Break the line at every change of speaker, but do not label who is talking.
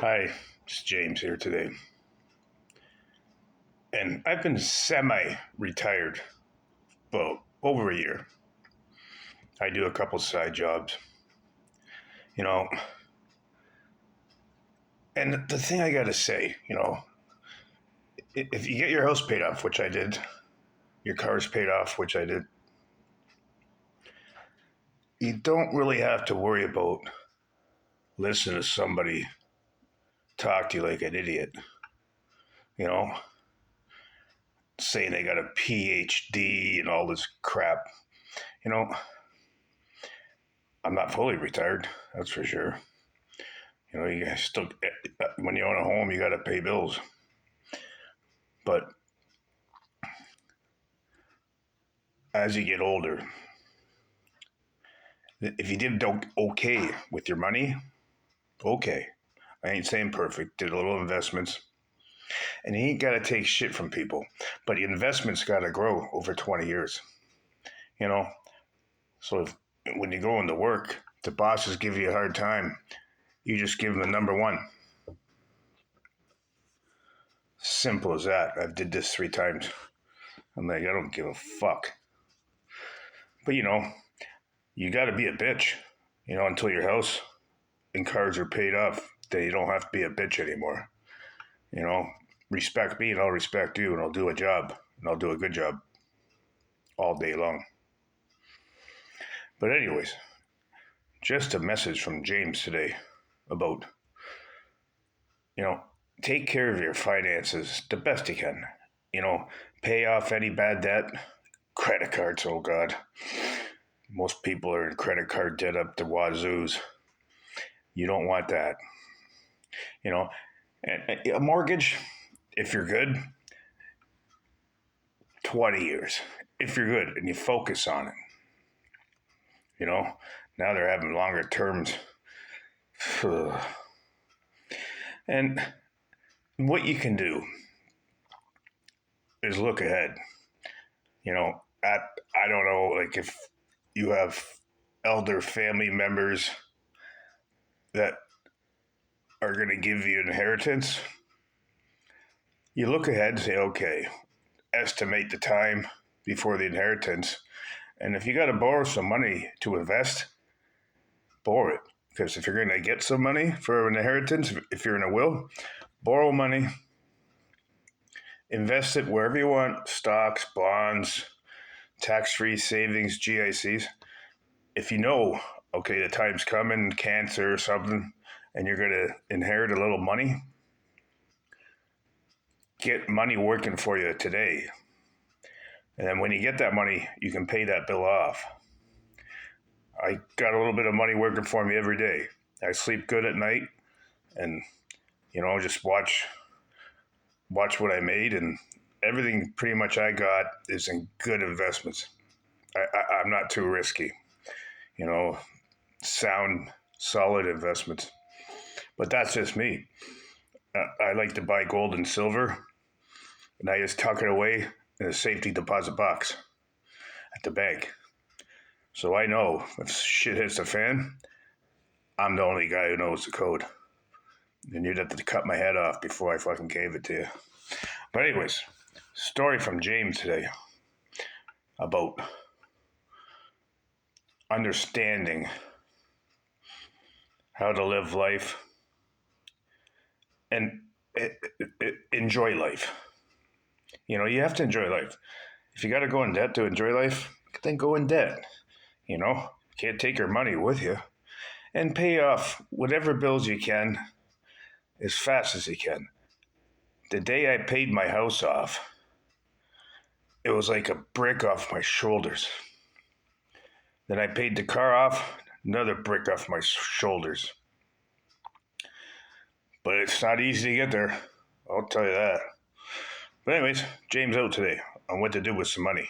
Hi, it's James here today. And I've been semi retired for over a year. I do a couple side jobs, you know. And the thing I got to say, if you get your house paid off, which I did, your car's paid off, which I did, you don't really have to worry about listening to somebody talk to you like an idiot, you know, saying they got a PhD and all this crap. You know, I'm not fully retired, that's for sure. You still, when you own a home, you got to pay bills. But as you get older, if you did okay with your money, okay. I ain't saying perfect. Did a little investments, and you ain't got to take shit from people. But your investments got to grow over 20 years. You know, so when you go into work, the bosses give you a hard time. You just give them the number one. Simple as that. I've did this 3 times. I'm like, I don't give a fuck. But you got to be a bitch. Until your house and cars are paid off, then you don't have to be a bitch anymore. You know, respect me and I'll respect you and I'll do a job and I'll do a good job all day long. But anyways, just a message from James today about, take care of your finances the best you can. Pay off any bad debt. Credit cards, oh God. Most people are in credit card debt up the wazoos. You don't want that. And a mortgage, if you're good, 20 years. If you're good and you focus on it. Now they're having longer terms. And what you can do is look ahead. I don't know, like if you have elder family members that are going to give you inheritance, you look ahead and say, okay, estimate the time before the inheritance. And if you got to borrow some money to invest, borrow it. Because if you're going to get some money for an inheritance, if you're in a will, borrow money, invest it wherever you want, stocks, bonds, tax-free savings, GICs. If you know, okay, the time's coming, cancer or something, and you're going to inherit a little money, get money working for you today. And then when you get that money, you can pay that bill off. I got a little bit of money working for me every day. I sleep good at night and, just watch what I made, and everything pretty much I got is in good investments. I'm not too risky, sound, solid investments. But that's just me. I like to buy gold and silver, and I just tuck it away in a safety deposit box at the bank. So I know if shit hits the fan, I'm the only guy who knows the code. And you'd have to cut my head off before I fucking gave it to you. But anyways, story from James today about understanding how to live life and enjoy life. You have to enjoy life. If you got to go in debt to enjoy life, then go in debt. Can't take your money with you. And pay off whatever bills you can as fast as you can. The day I paid my house off, it was like a brick off my shoulders. Then I paid the car off, another brick off my shoulders. But it's not easy to get there, I'll tell you that. But anyways, James out today on what to do with some money.